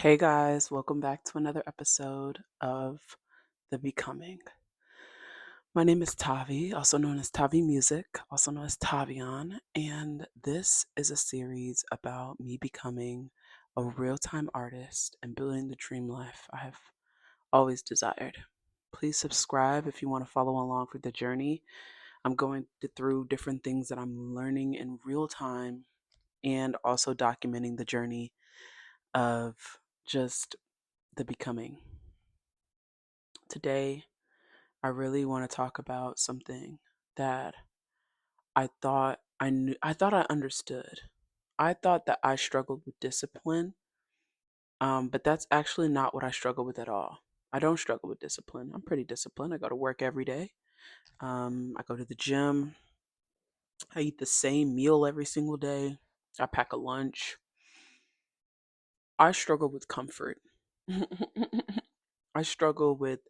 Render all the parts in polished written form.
Hey guys, welcome back to another episode of The Becoming. My name is Tavi, also known as Tavi Music, also known as Tavion, and this is a series about me becoming a real time artist and building the dream life I have always desired. Please subscribe if you want to follow along for the journey. I'm going through different things that I'm learning in real time and also documenting the journey of just the becoming. Today, I really want to talk about something that I thought I understood. I thought that I struggled with discipline, but that's actually not what I struggle with at all. I don't struggle with discipline. I'm pretty disciplined. I go to work every day. I go to the gym. I eat the same meal every single day. I pack a lunch. I struggle with comfort. I struggle with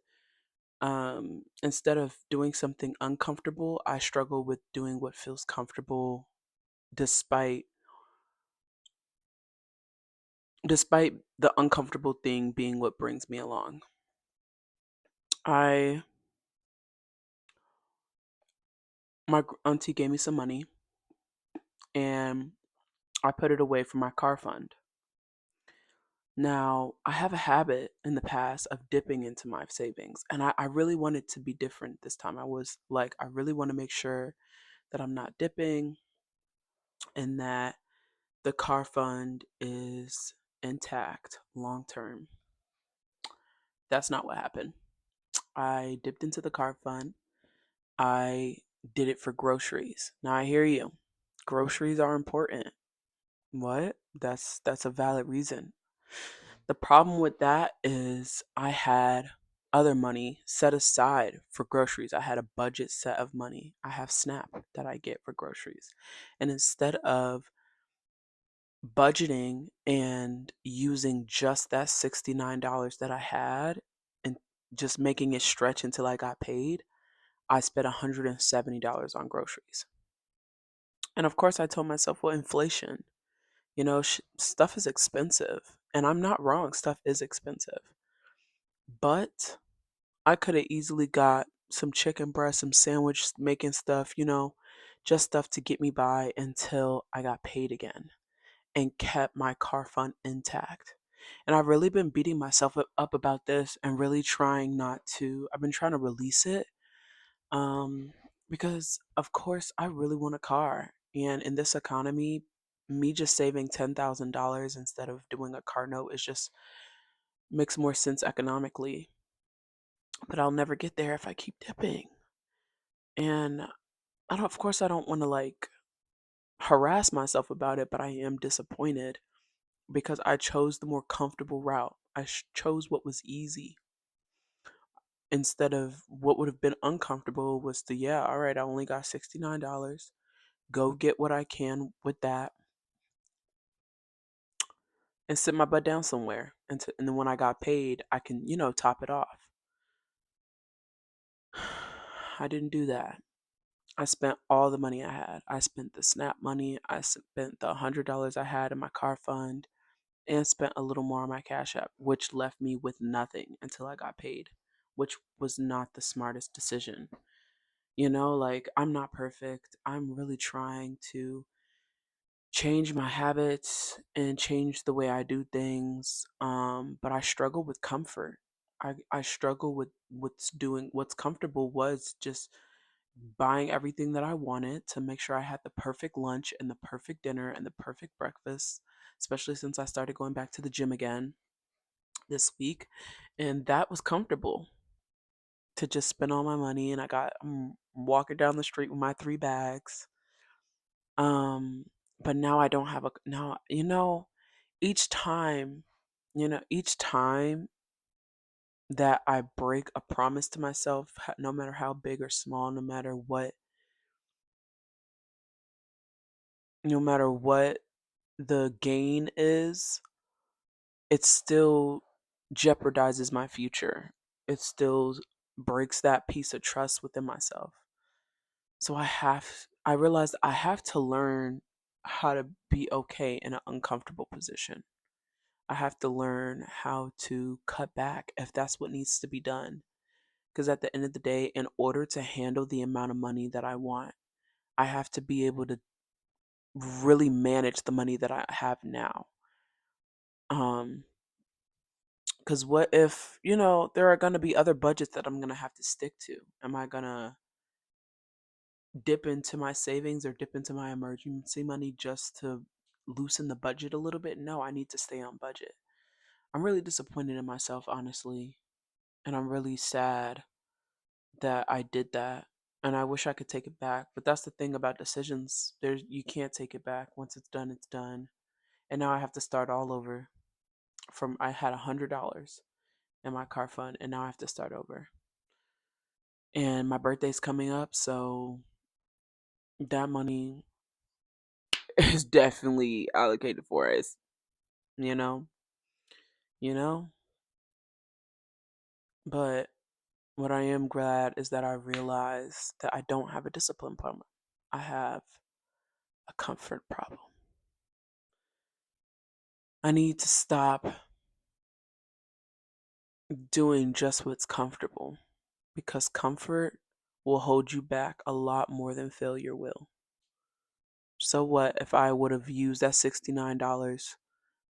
instead of doing something uncomfortable, I struggle with doing what feels comfortable despite despite the uncomfortable thing being what brings me along. I My auntie gave me some money and I put it away for my car fund. Now, I have a habit in the past of dipping into my savings, and I really wanted to be different this time. I was like, I really want to make sure that I'm not dipping and that the car fund is intact long term. That's not what happened. I dipped into the car fund. I did it for groceries. Now I hear you. Groceries are important. What? That's a valid reason. The problem with that is I had other money set aside for groceries. I had a budget set of money. I have SNAP that I get for groceries. And instead of budgeting and using just that $69 that I had and just making it stretch until I got paid, I spent $170 on groceries. And of course, I told myself, well, inflation, stuff is expensive. And I'm not wrong, stuff is expensive. But I could have easily got some chicken breast, some sandwich making stuff, just stuff to get me by until I got paid again and kept my car fund intact. And I've really been beating myself up about this and really trying not to, I've been trying to release it. Um, because of course I really want a car. And in this economy, me just saving $10,000 instead of doing a car note is just makes more sense economically. But I'll never get there if I keep dipping. And of course, I don't want to like harass myself about it, but I am disappointed because I chose the more comfortable route. I chose what was easy instead of what would have been uncomfortable was the, yeah, all right, I only got $69. Go get what I can with that and sit my butt down somewhere. And then when I got paid, I can, top it off. I didn't do that. I spent all the money I had. I spent the SNAP money. I spent the $100 I had in my car fund and spent a little more on my Cash App, which left me with nothing until I got paid, which was not the smartest decision. Like I'm not perfect. I'm really trying to change my habits and change the way I do things. But I struggle with comfort. I struggle with what's comfortable was just buying everything that I wanted to make sure I had the perfect lunch and the perfect dinner and the perfect breakfast, especially since I started going back to the gym again this week. And that was comfortable to just spend all my money. And I'm walking down the street with my 3 bags. Um, but now I don't have a, now, each time, each time that I break a promise to myself, no matter how big or small, no matter what the gain is, it still jeopardizes my future. It still breaks that piece of trust within myself. So I realized I have to learn how to be okay in an uncomfortable position. I have to learn how to cut back if that's what needs to be done. Because at the end of the day, in order to handle the amount of money that I want, I have to be able to really manage the money that I have now. Um, because what if, there are going to be other budgets that I'm going to have to stick to? Am I going to dip into my savings or dip into my emergency money just to loosen the budget a little bit? No, I need to stay on budget. I'm really disappointed in myself, honestly. And I'm really sad that I did that. And I wish I could take it back. But that's the thing about decisions. You can't take it back. Once it's done, it's done. And now I have to start all over. I had $100 in my car fund, and now I have to start over. And my birthday's coming up, so that money is definitely allocated for us. You know, you know. But what I am glad is that I realized that I don't have a discipline problem. I have a comfort problem. I need to stop doing just what's comfortable because comfort will hold you back a lot more than failure will. So what if I would have used that $69,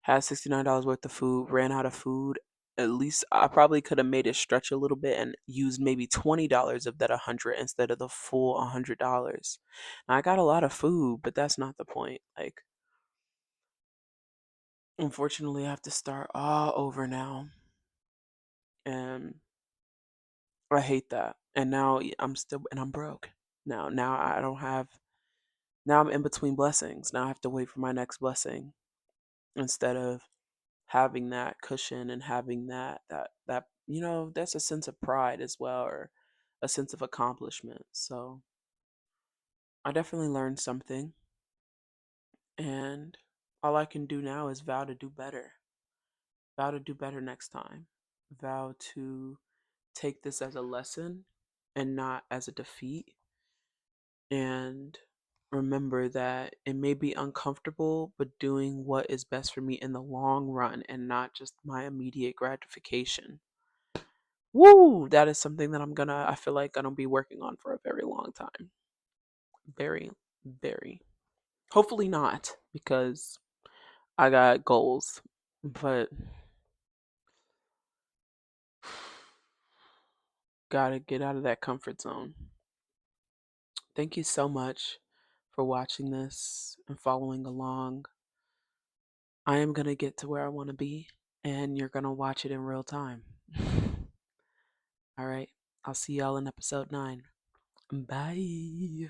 had $69 worth of food, ran out of food? At least I probably could have made it stretch a little bit and used maybe $20 of that 100 instead of the full $100. Now, I got a lot of food, but that's not the point. Like, unfortunately, I have to start all over now, and I hate that. And now I'm broke. Now I don't have. Now I'm in between blessings. Now I have to wait for my next blessing instead of having that cushion and having that that's a sense of pride as well, or a sense of accomplishment. So I definitely learned something, and all I can do now is vow to do better. Vow to do better next time. Vow to take this as a lesson and not as a defeat, and remember that it may be uncomfortable, but doing what is best for me in the long run and not just my immediate gratification. Woo! That is something that I feel like gonna be working on for a very long time. Very, very. Hopefully not, because I got goals, but gotta get out of that comfort zone. Thank you so much for watching this and following along. I am gonna get to where I wanna be, and you're gonna watch it in real time. All right. I'll see y'all in episode 9. Bye.